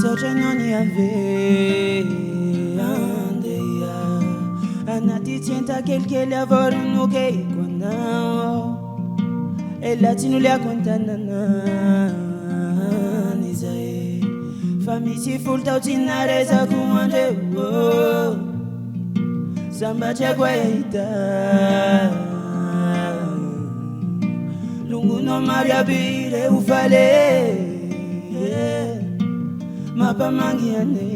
sotra non ave andeia anaty tienta kelikely avorogno ke ikonao elatinoliako antananany zay fa misy folo tao tsy naresako andreo sambatrako ahita lunguno mariabire ufale mapamangiane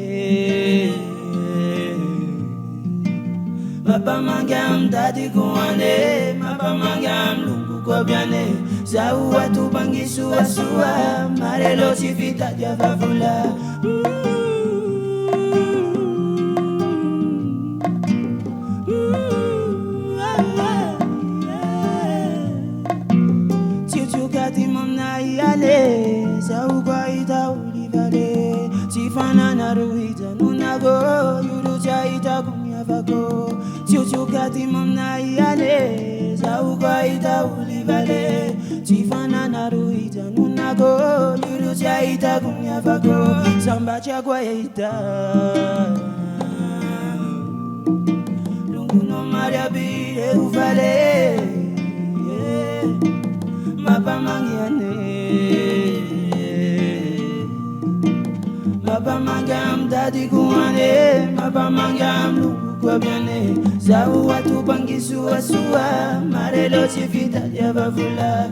mapamangam dadi kuane mapamangam lungu kobiane zau watu bangisu asua marelo sifita dia favula Tiucati momna iale zau kwaita ulivale Tifana naruita nunago yurucha ita kumya vago Tiucati momna iale zau kwaita ulivale Tifana naruita nunago yurucha ita kumya vago Sambacha kwaita lunguno mariabire ufale Mapamangiane Mapamangam dadi kuane Mapamangam lugu kwa biane Zau watu bangisu asua Marelo chifita dia bavula